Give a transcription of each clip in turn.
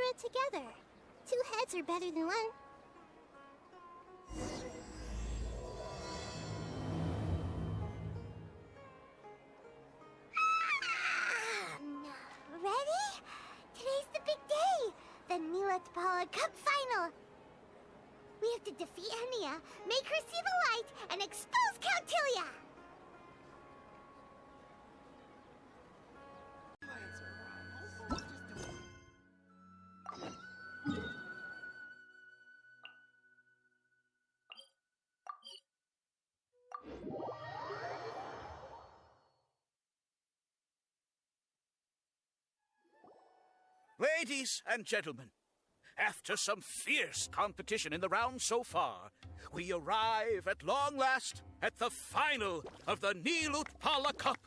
it together. 2 heads are better than 1. Ready? Today's the big day! The Nilatpala Cup Final! We have to defeat Hania, make her see the light, and expose Cautilia! Ladies and gentlemen, after some fierce competition in the round so far, we arrive at long last at the final of the Nilutpala Cup.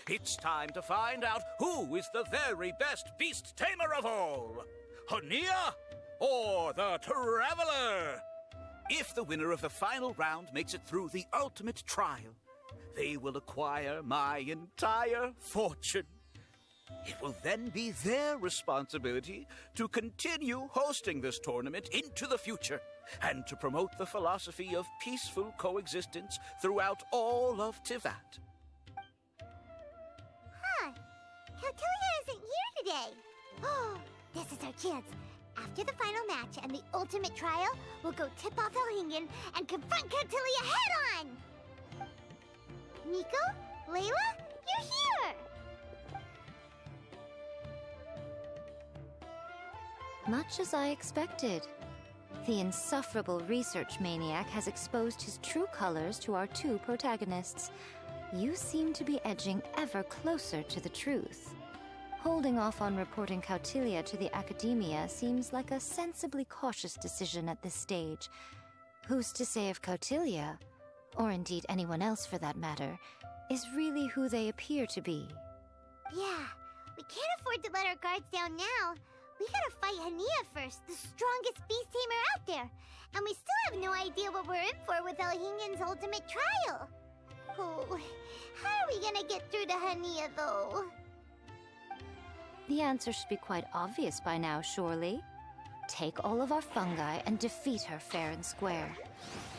It's time to find out who is the very best beast tamer of all, Hania or the Traveler. If the winner of the final round makes it through the ultimate trial, they will acquire my entire fortune. It will then be their responsibility to continue hosting this tournament into the future and to promote the philosophy of peaceful coexistence throughout all of Tivat. Huh. Cautilia isn't here today. Oh, this is our chance. After the final match and the ultimate trial, we'll go tip off Elhingen and confront Cautilia head-on! Nico? Layla? You're here! Much as I expected. The insufferable research maniac has exposed his true colors to our 2 protagonists. You seem to be edging ever closer to the truth. Holding off on reporting Cautilia to the Academia seems like a sensibly cautious decision at this stage. Who's to say if Cautilia, or indeed anyone else for that matter, is really who they appear to be? Yeah, we can't afford to let our guards down now. We gotta fight Hania first, the strongest beast tamer out there. And we still have no idea what we're in for with Elhingen's ultimate trial. Oh, how are we gonna get through to Hania, though? The answer should be quite obvious by now, surely. Take all of our fungi and defeat her fair and square.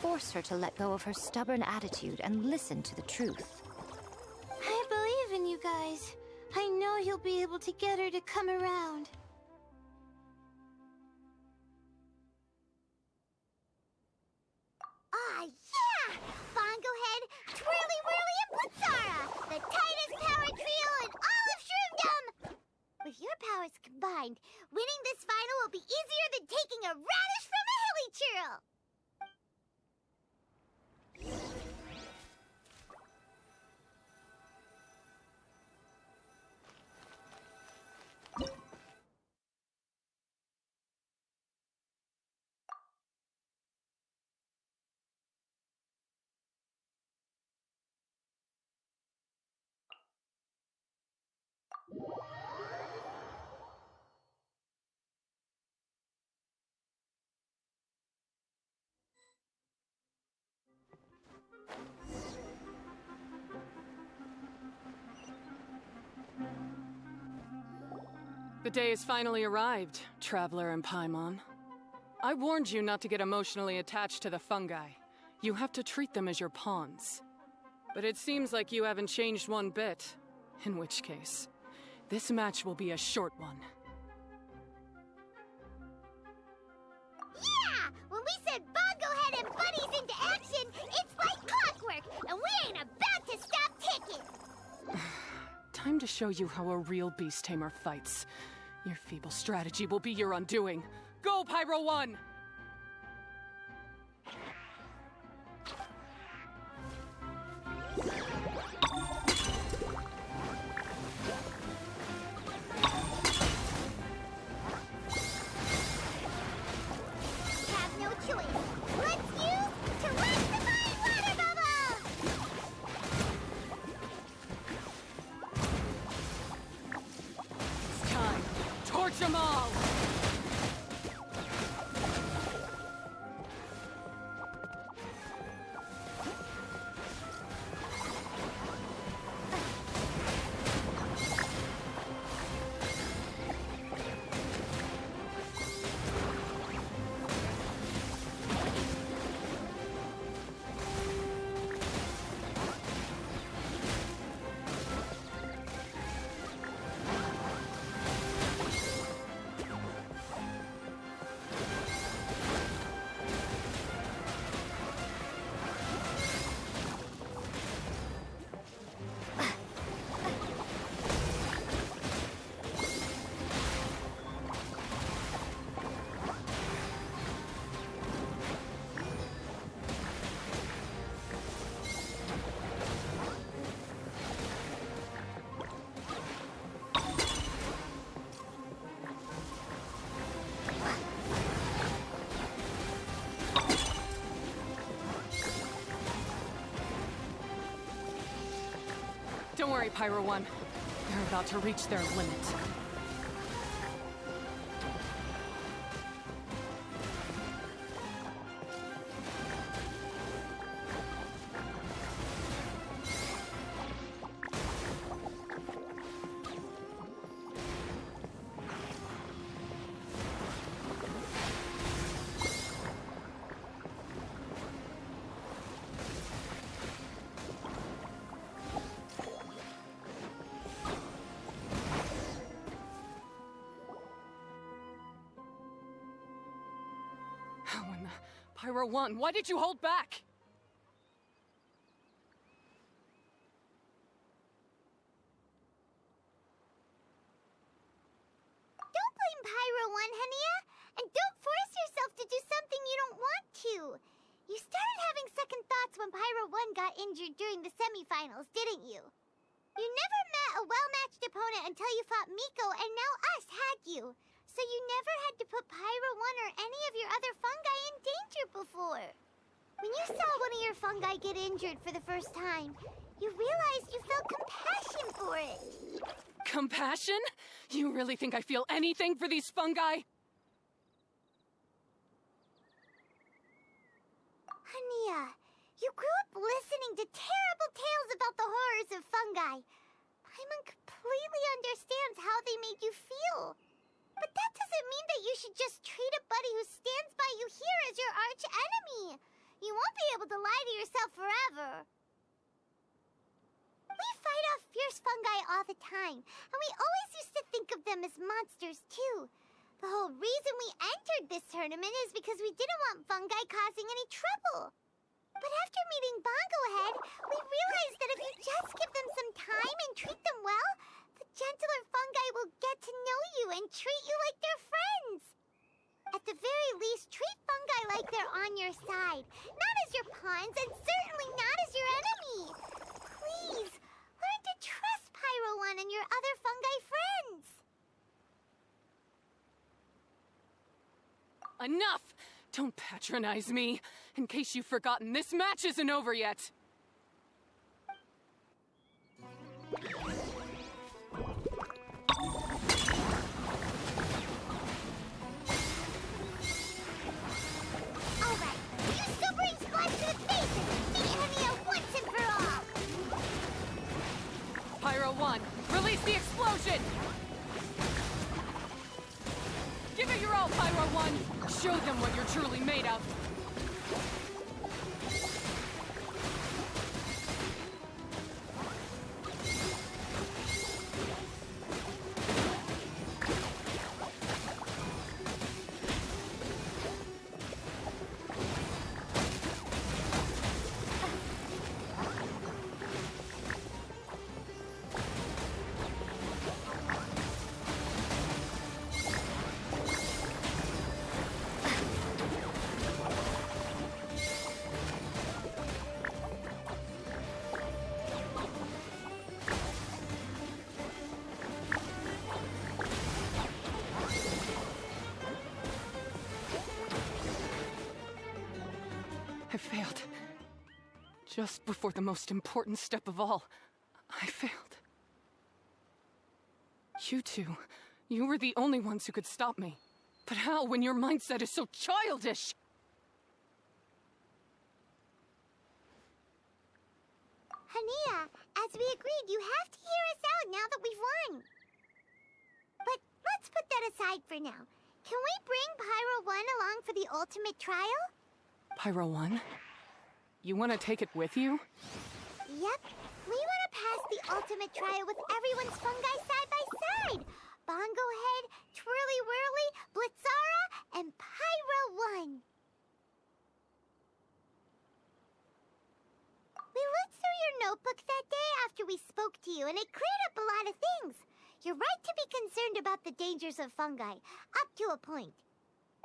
Force her to let go of her stubborn attitude and listen to the truth. I believe in you guys. I know you'll be able to get her to come around. Ah, yeah! Bongo Head, Twirly Whirly, and Blitzara! The tightest power trio in all of Shroomdom! With your powers combined, winning this final will be easier than taking a radish from a hilly churl! The day has finally arrived, Traveler and Paimon. I warned you not to get emotionally attached to the fungi. You have to treat them as your pawns. But it seems like you haven't changed one bit. In which case, this match will be a short one. Yeah! When we said Bongo Head and Buddies into action, it's like clockwork, and we ain't about to stop ticking! Time to show you how a real beast tamer fights. Your feeble strategy will be your undoing. Go, Pyro 1! Have no choice. Let's use Terrestrified Water Bubble! It's time. Torch them all! worry, Pyro One. They're about to reach their limit. Oh, and Pyro One, why did you hold back? Don't blame Pyro One, Hania, and don't force yourself to do something you don't want to. You started having second thoughts when Pyro One got injured during the semifinals, didn't you? You never met a well-matched opponent until you fought Miko, and now us had you. So you never had to put Pyro One or any of your other fungi in danger before. When you saw one of your fungi get injured for the first time, you realized you felt compassion for it. Compassion? You really think I feel anything for these fungi? Hania, you grew up listening to terrible tales about the horrors of fungi. Paimon completely understands how they made you feel. But that doesn't mean that you should just treat a buddy who stands by you here as your arch enemy. You won't be able to lie to yourself forever. We fight off fierce fungi all the time, and we always used to think of them as monsters too. The whole reason we entered this tournament is because we didn't want fungi causing any trouble. But after meeting Bongo Head, we realized that if you just give them some time and treat them well, the gentler fungi will get to know you and treat you like their friends. At the very least, treat fungi like they're on your side, not as your pawns and certainly not as your enemy. Please, learn to trust Pyro One and your other fungi friends. Enough! Don't patronize me. In case you've forgotten, this match isn't over yet. Alright, use Sobering Splash to the face and defeat Hania once and for all! Pyro One, release the explosion! Give it your all, Pyro One! Show them what you're truly made of! I failed. Just before the most important step of all, I failed. You two, you were the only ones who could stop me. But how when your mindset is so childish? Hania, as we agreed, you have to hear us out now that we've won. But let's put that aside for now. Can we bring Pyro One along for the ultimate trial? Pyro One? You want to take it with you? Yep. We want to pass the ultimate trial with everyone's fungi side by side. Bongo Head, Twirly Whirly, Blitzara, and Pyro One. We looked through your notebook that day after we spoke to you, and it cleared up a lot of things. You're right to be concerned about the dangers of fungi, up to a point.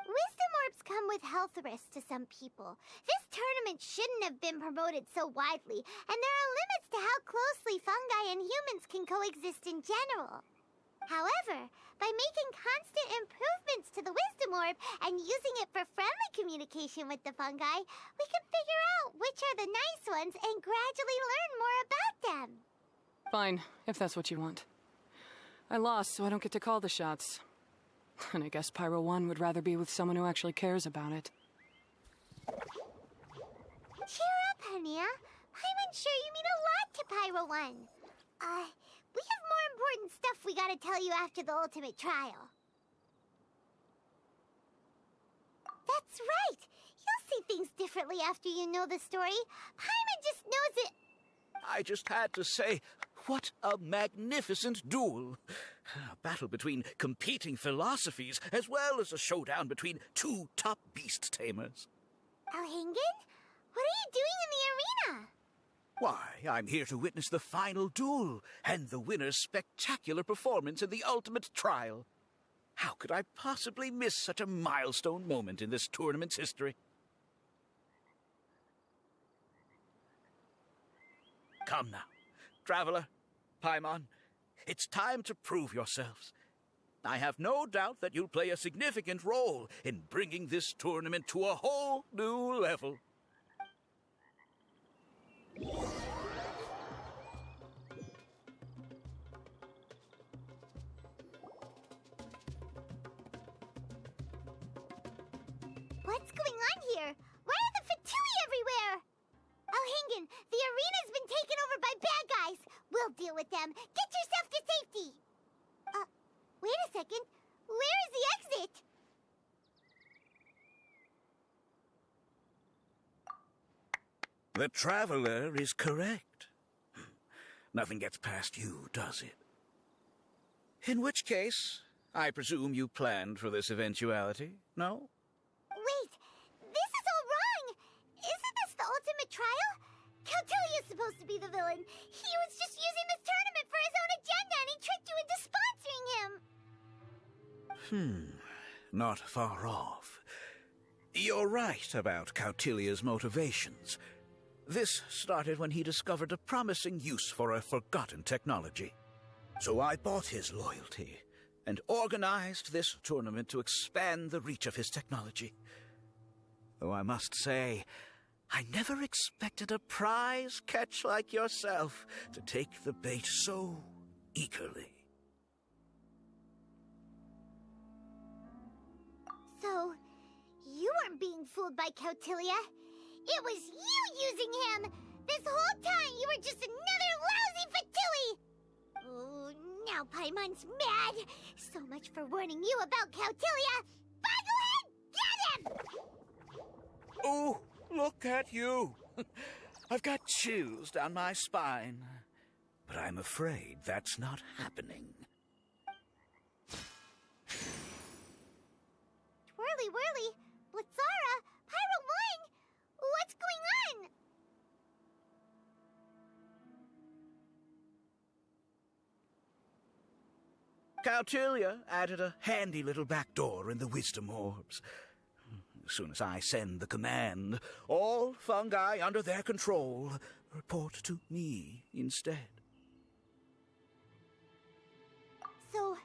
Wisdom orbs come with health risks to some people. This tournament shouldn't have been promoted so widely, and there are limits to how closely fungi and humans can coexist in general. However, by making constant improvements to the wisdom orb and using it for friendly communication with the fungi, we can figure out which are the nice ones and gradually learn more about them. Fine, if that's what you want. I lost, so I don't get to call the shots. And I guess Pyro 1 would rather be with someone who actually cares about it. Cheer up, Hania. I'm sure you mean a lot to Pyro 1. We have more important stuff we gotta tell you after the ultimate trial. That's right. You'll see things differently after you know the story. Paimon just knows it. I just had to say, what a magnificent duel. A battle between competing philosophies, as well as a showdown between two top beast tamers. Alhingen? What are you doing in the arena? Why, I'm here to witness the final duel and the winner's spectacular performance in the ultimate trial. How could I possibly miss such a milestone moment in this tournament's history? Come now, Traveler, Paimon, it's time to prove yourselves. I have no doubt that you'll play a significant role in bringing this tournament to a whole new level. What's going on here? Why are the Fatui everywhere? Alhingen, the arena's been taken over by bad guys. We'll deal with them. Get yourself to safety. Wait a second. Where is the exit? The Traveler is correct. Nothing gets past you, does it? In which case, I presume you planned for this eventuality, no? Wait, this is all wrong. Isn't this the ultimate trial? Cautilia's supposed to be the villain. He was just using this tournament for his own agenda and he tricked you into sponsoring him. Not far off. You're right about Cautilia's motivations. This started when he discovered a promising use for a forgotten technology. So I bought his loyalty and organized this tournament to expand the reach of his technology. Though I must say, I never expected a prize catch like yourself to take the bait so eagerly. So, you weren't being fooled by Cautilia. It was you using him! This whole time you were just another lousy Fatui! Oh, now Paimon's mad! So much for warning you about Cautilia! Bogglehead, get him! Oh, look at you! I've got chills down my spine. But I'm afraid that's not happening. Twirly whirly, Blitzara, Pyro 1! What's going on? Cautilia added a handy little back door in the wisdom orbs. As soon as I send the command, all fungi under their control report to me instead. So,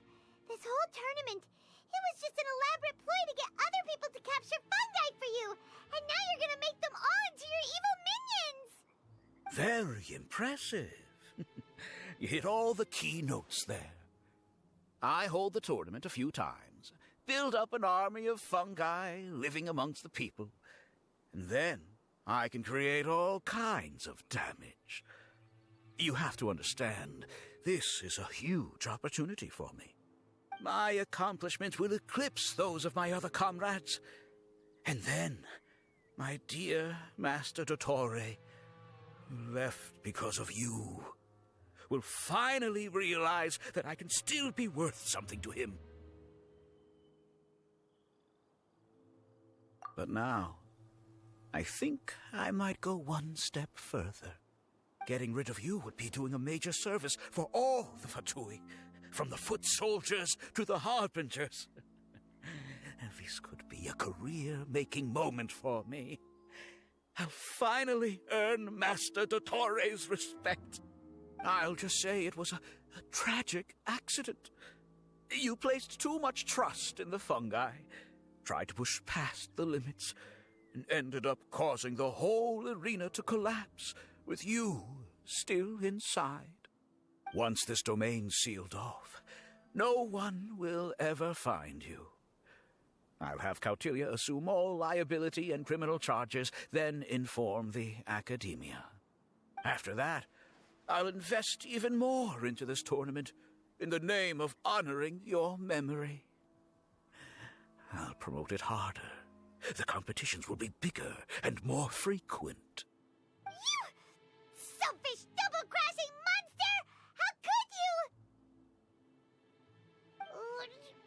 this whole tournament, it was just an elaborate ploy to get other people to capture fungi for you! And now you're gonna make them all into your evil minions! Very impressive. You hit all the key notes there. I hold the tournament a few times, build up an army of fungi living amongst the people, and then I can create all kinds of damage. You have to understand, this is a huge opportunity for me. My accomplishments will eclipse those of my other comrades. And then, my dear Master Dottore, who left because of you, will finally realize that I can still be worth something to him. But now, I think I might go one step further. Getting rid of you would be doing a major service for all the Fatui, from the foot soldiers to the harbingers. And this could be a career-making moment for me. I'll finally earn Master Dottore's respect. I'll just say it was a tragic accident. You placed too much trust in the fungi, tried to push past the limits, and ended up causing the whole arena to collapse, with you still inside. Once this domain's sealed off, no one will ever find you. I'll have Kautilya assume all liability and criminal charges, then inform the Academia. After that, I'll invest even more into this tournament in the name of honoring your memory. I'll promote it harder. The competitions will be bigger and more frequent. You selfish, double-crashing monster! How could you?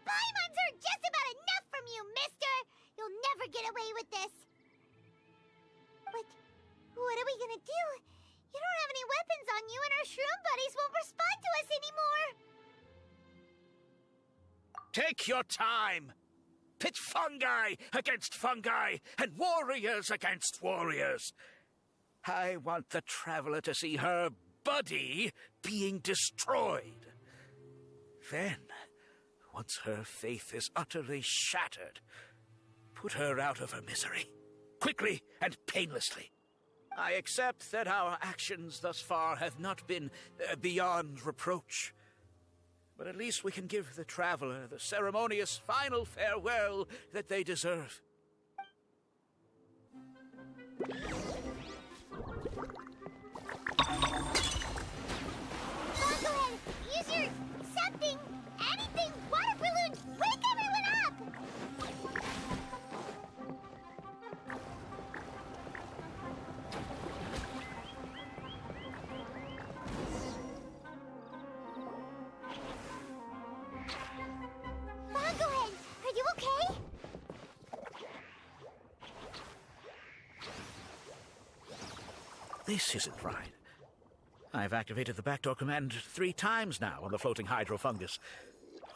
Paimons are just about enough from you, mister! You'll never get away with this. But what are we gonna do? You don't have any weapons on you, and our shroom buddies won't respond to us anymore. Take your time. Pit fungi against fungi and warriors against warriors. I want the traveler to see her buddy being destroyed. Then, once her faith is utterly shattered, put her out of her misery, quickly and painlessly. I accept that our actions thus far have not been beyond reproach. But at least we can give the traveler the ceremonious final farewell that they deserve. Go ahead, use your something, anything, water balloon, wake everyone up! Bongohead, are you okay? This isn't right. I've activated the backdoor command 3 times now on the floating hydrofungus.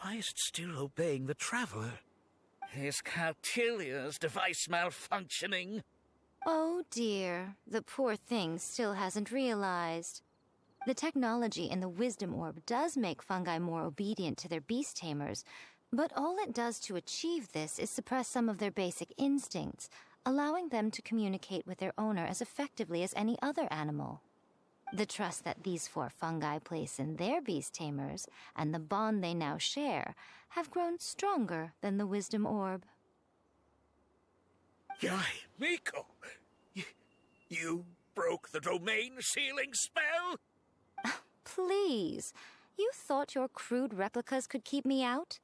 Why is it still obeying the traveler? Is Kautilya's device malfunctioning? Oh dear, the poor thing still hasn't realized. The technology in the Wisdom Orb does make fungi more obedient to their beast tamers, but all it does to achieve this is suppress some of their basic instincts, allowing them to communicate with their owner as effectively as any other animal. The trust that these 4 fungi place in their beast tamers, and the bond they now share, have grown stronger than the Wisdom Orb. Yai, Miko! You broke the domain sealing spell? Please, you thought your crude replicas could keep me out?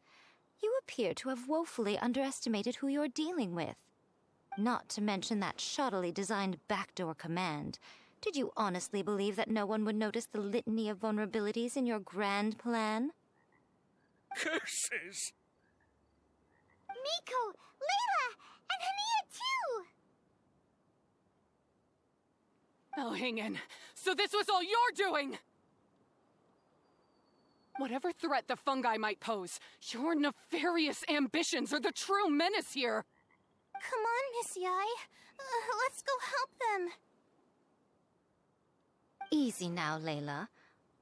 You appear to have woefully underestimated who you're dealing with. Not to mention that shoddily designed backdoor command. Did you honestly believe that no one would notice the litany of vulnerabilities in your grand plan? Curses! Miko, Layla, and Hania too! Elhingen, so this was all you're doing! Whatever threat the fungi might pose, your nefarious ambitions are the true menace here! Come on, Miss Yai. Let's go help them. Easy now, Layla.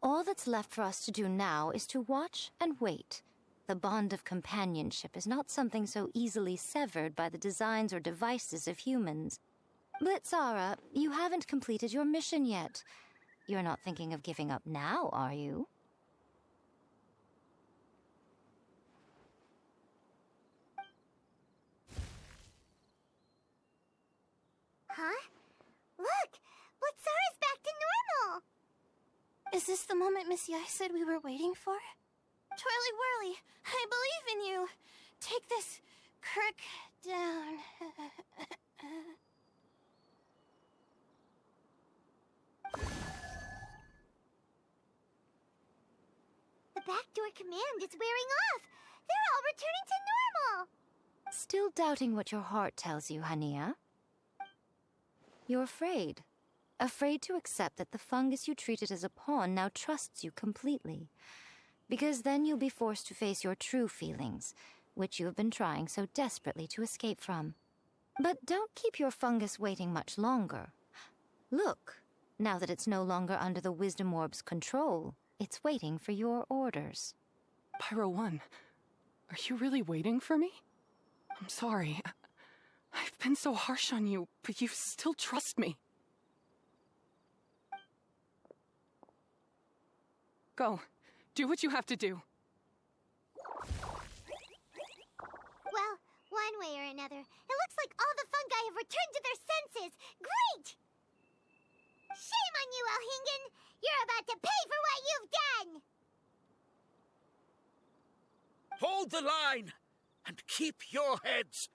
All that's left for us to do now is to watch and wait. The bond of companionship is not something so easily severed by the designs or devices of humans. Blitzara, you haven't completed your mission yet. You're not thinking of giving up now, are you? Huh? Look! Blitzara's back to normal! Is this the moment Miss Yai said we were waiting for? Twirly Whirly, I believe in you! Take this crook down. The backdoor command is wearing off! They're all returning to normal! Still doubting what your heart tells you, Hania? You're afraid. Afraid to accept that the fungus you treated as a pawn now trusts you completely. Because then you'll be forced to face your true feelings, which you have been trying so desperately to escape from. But don't keep your fungus waiting much longer. Look, now that it's no longer under the Wisdom Orb's control, it's waiting for your orders. Pyro 1, are you really waiting for me? I'm sorry. I've been so harsh on you, but you still trust me. Go. Do what you have to do. Well, one way or another, it looks like all the fungi have returned to their senses. Great! Shame on you, Elhingen! You're about to pay for what you've done! Hold the line and keep your heads.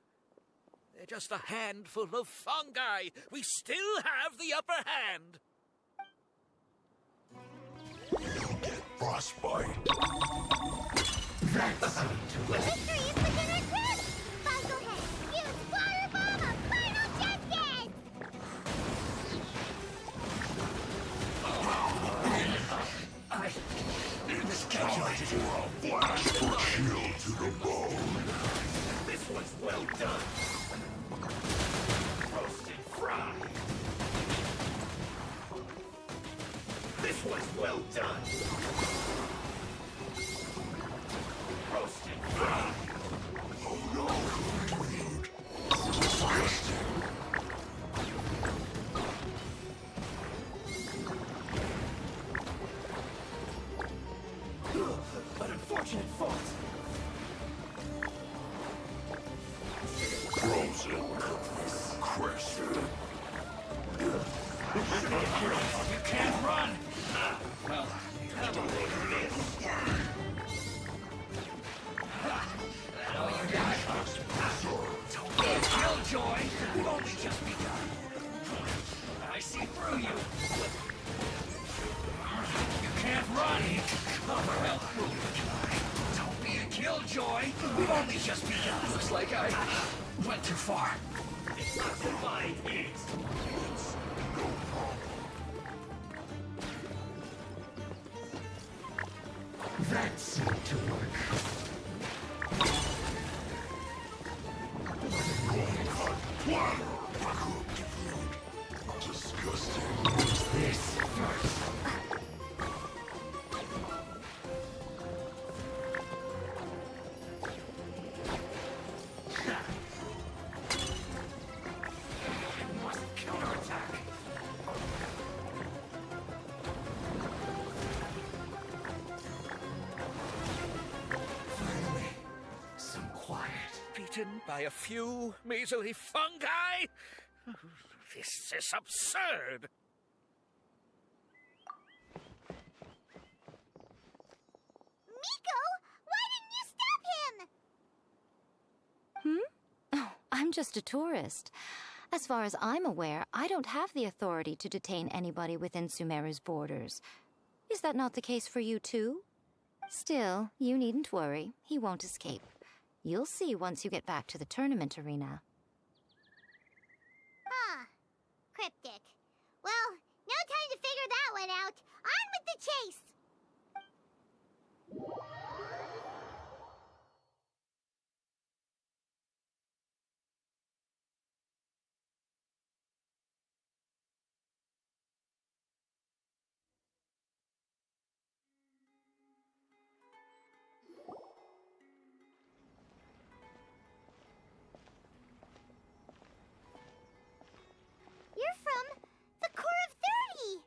They're just a handful of fungi. We still have the upper hand. You'll get frostbite. Victory is within our grasp! Bunglehead, use Water Bomb of Final Justice! It's time for a blast or chill to the bone. This one's well done. Roasted fry. This one's well done. Roasted fry. Oh no, dude. Disgusting. An unfortunate fault. Frozen. Crisp. You can't run. Well, have a look at this. Oh, you got it. Don't be a killjoy. We've only just begun. I see through you. You can't run. Well, don't be a killjoy. We've only just begun. Looks like I went too far. It's not for my ears. That seemed to work. Disgusting. Use this first. Must counterattack. Finally, some quiet. Beaten by a few measly fungi? This is absurd. Miko, why didn't you stop him? Oh, I'm just a tourist. As far as I'm aware, I don't have the authority to detain anybody within Sumeru's borders. Is that not the case for you too? Still, you needn't worry. He won't escape. You'll see once you get back to the tournament arena. Huh. Cryptic. Well, no time to figure that one out. On with the chase! You're from the Core of 30!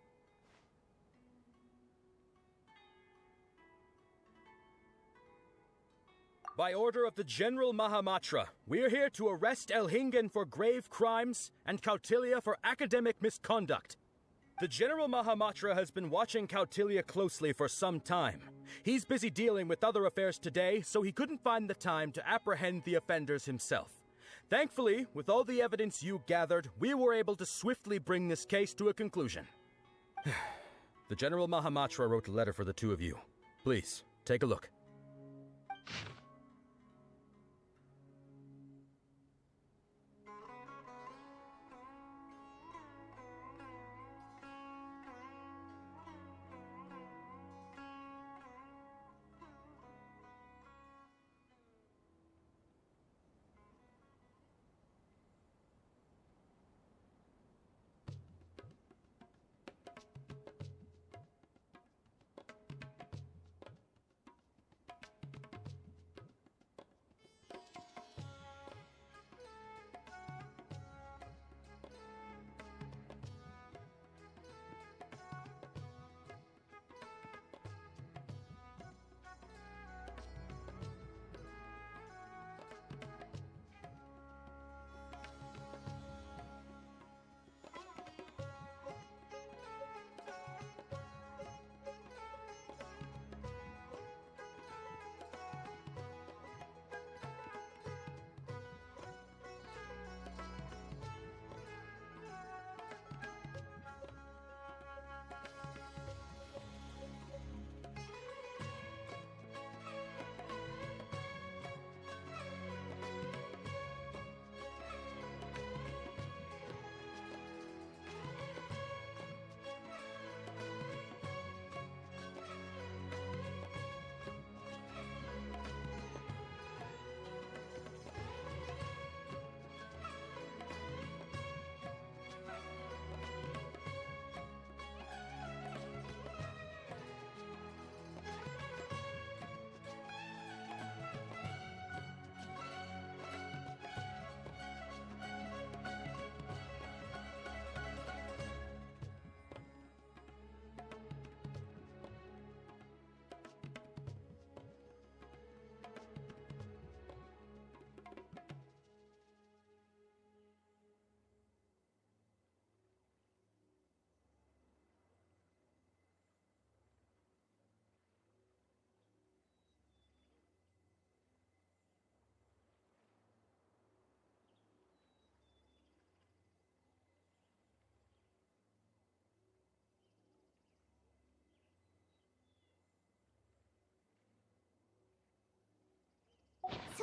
By order of the General Mahamatra, we're here to arrest Elhingen for grave crimes and Kautilya for academic misconduct. The General Mahamatra has been watching Kautilya closely for some time. He's busy dealing with other affairs today, so he couldn't find the time to apprehend the offenders himself. Thankfully, with all the evidence you gathered, we were able to swiftly bring this case to a conclusion. The General Mahamatra wrote a letter for the two of you. Please, take a look.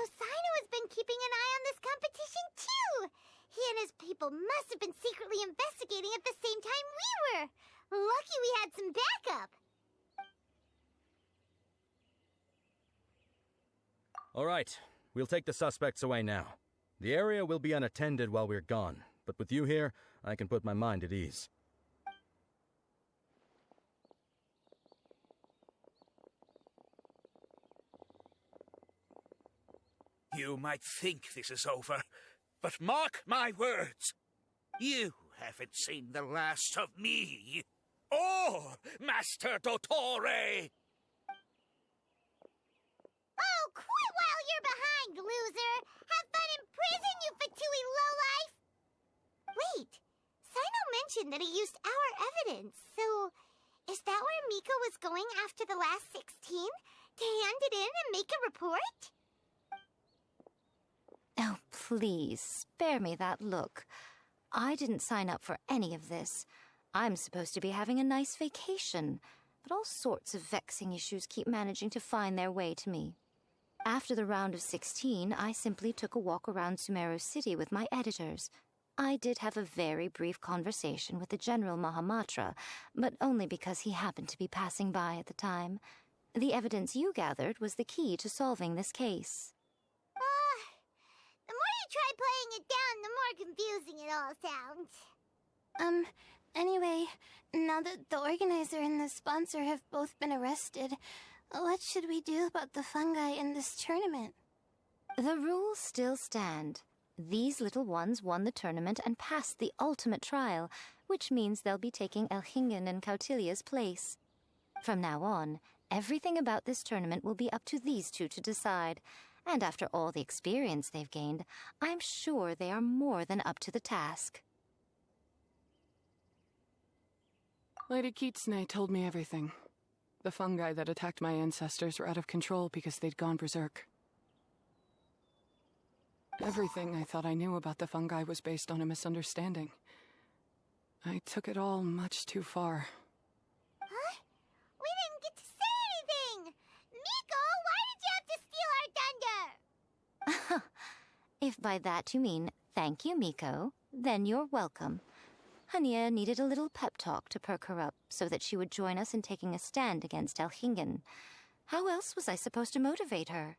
Sino has been keeping an eye on this competition too! He and his people must have been secretly investigating at the same time we were! Lucky we had some backup! All right, we'll take the suspects away now. The area will be unattended while we're gone, but with you here, I can put my mind at ease. You might think this is over, but mark my words. You haven't seen the last of me, or Master Dottore! Oh, quit while you're behind, loser! Have fun in prison, you fatui lowlife! Wait, Sino mentioned that he used our evidence, so is that where Miko was going after the last 16? To hand it in and make a report? Oh, please, spare me that look. I didn't sign up for any of this. I'm supposed to be having a nice vacation, but all sorts of vexing issues keep managing to find their way to me. After the round of 16, I simply took a walk around Sumeru City with my editors. I did have a very brief conversation with the General Mahamatra, but only because he happened to be passing by at the time. The evidence you gathered was the key to solving this case. The more you try playing it down, the more confusing it all sounds. Anyway, now that the organizer and the sponsor have both been arrested, what should we do about the fungi in this tournament? The rules still stand. These little ones won the tournament and passed the ultimate trial, which means they'll be taking Elhingen and Cautilia's place. From now on, everything about this tournament will be up to these two to decide. And after all the experience they've gained, I'm sure they are more than up to the task. Lady Kitsune told me everything. The fungi that attacked my ancestors were out of control because they'd gone berserk. Everything I thought I knew about the fungi was based on a misunderstanding. I took it all much too far. Huh? We didn't get to say anything! Miko, why did you have to steal our thunder? If by that you mean thank you, Miko, then you're welcome. Hania needed a little pep talk to perk her up so that she would join us in taking a stand against Elhingen. How else was I supposed to motivate her?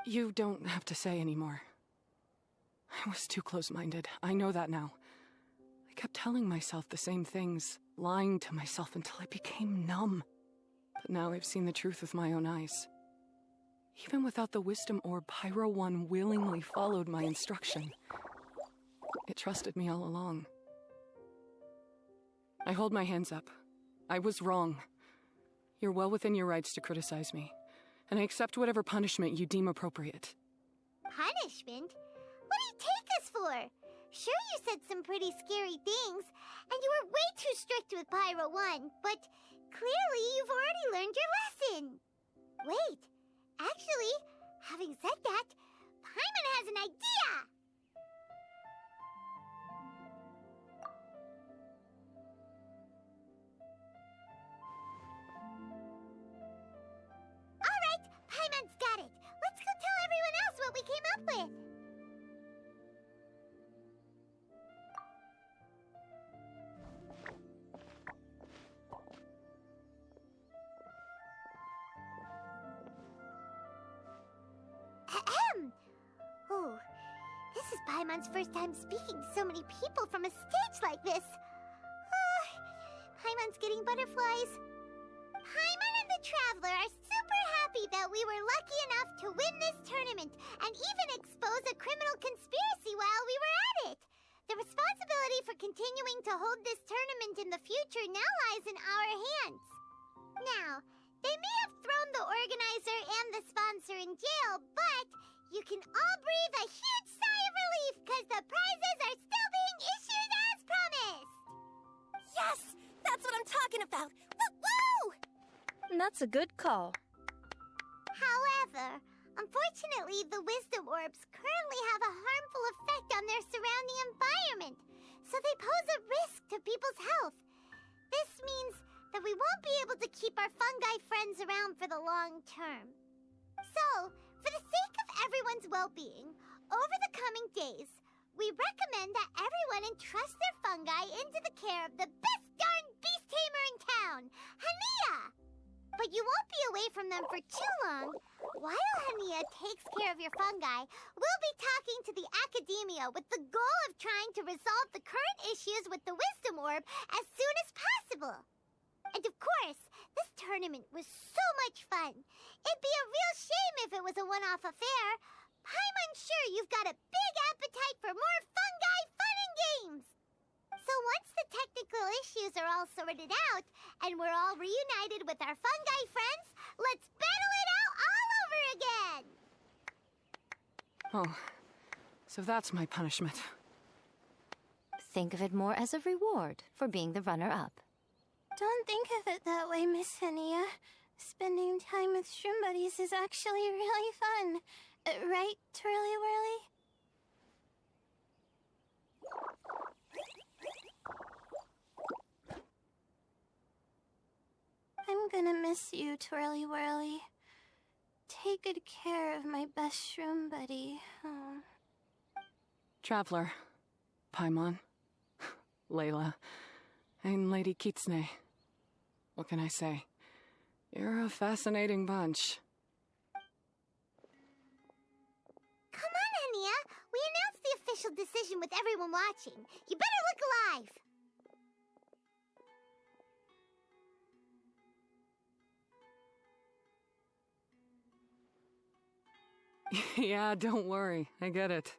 You don't have to say anymore. I was too close-minded. I know that now. I kept telling myself the same things, lying to myself until I became numb. But now I've seen the truth with my own eyes. Even without the wisdom orb, Pyro 1 willingly followed my instruction. It trusted me all along. I hold my hands up. I was wrong. You're well within your rights to criticize me, and I accept whatever punishment you deem appropriate. Punishment? What do you take us for? Sure, you said some pretty scary things, and you were way too strict with Pyro 1, but clearly you've already learned your lesson. Wait, actually, having said that, Paimon has an idea! Alright, Paimon's got it. Let's go tell everyone else what we came up with. Ahem! Oh, this is Paimon's first time speaking to so many people from a stage like this. Paimon's getting butterflies. Paimon and the Traveler are super happy that we were lucky enough to win this tournament and even expose a criminal conspiracy while we were at it. The responsibility for continuing to hold this tournament in the future now lies in our hands. Now, they may have thrown the organizer and the sponsor in jail, but you can all breathe a huge sigh of relief because the prizes are still being issued as promised! Yes! That's what I'm talking about! Woo! That's a good call. However, unfortunately, the wisdom orbs currently have a harmful effect on their surrounding environment, so they pose a risk to people's health. This means that we won't be able to keep our fungi friends around for the long term. So, for the sake of everyone's well-being, over the coming days, we recommend that everyone entrust their fungi into the care of the best darn beast tamer in town, Hania! But you won't be away from them for too long. While Hania takes care of your fungi, we'll be talking to the academia with the goal of trying to resolve the current issues with the Wisdom Orb as soon as possible. And of course, this tournament was so much fun. It'd be a real shame if it was a one-off affair. I'm sure you've got a big appetite for more fungi fun and games. So once the technical issues are all sorted out, and we're all reunited with our fungi friends, let's battle it out all over again! Oh, so that's my punishment. Think of it more as a reward for being the runner-up. Don't think of it that way, Miss Hania. Spending time with shroom buddies is actually really fun. Right, Twirly Whirly? I'm gonna miss you, Twirly Whirly. Take good care of my best shroom buddy. Oh. Traveler, Paimon, Layla, and Lady Kitsune. What can I say? You're a fascinating bunch. Come on, Hania. We announced the official decision with everyone watching. You better look alive. Yeah, don't worry. I get it.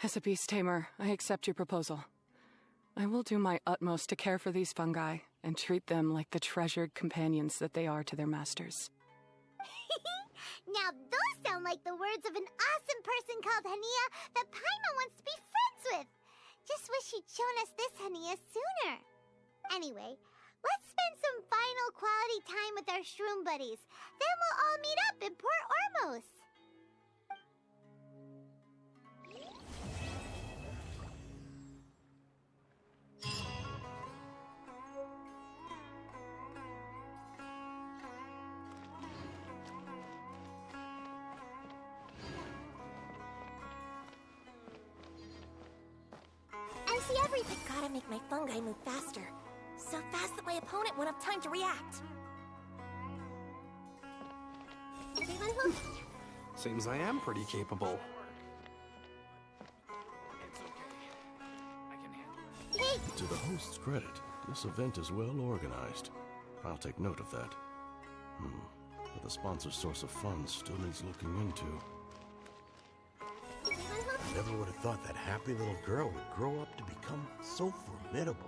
As a beast tamer, I accept your proposal. I will do my utmost to care for these fungi and treat them like the treasured companions that they are to their masters. Now those sound like the words of an awesome person called Hania that Paimon wants to be friends with. Just wish she'd shown us this Hania sooner. Anyway, let's spend some final quality time with our shroom buddies. Then we'll all meet up in Port Ormos. I see everything. Gotta make my fungi move faster. So fast that my opponent won't have time to react. Everyone who... Seems I am pretty capable. Hey! To the host's credit, this event is well organized. I'll take note of that. But the sponsor's source of funds still needs looking into. Never would have thought that happy little girl would grow up to become so formidable.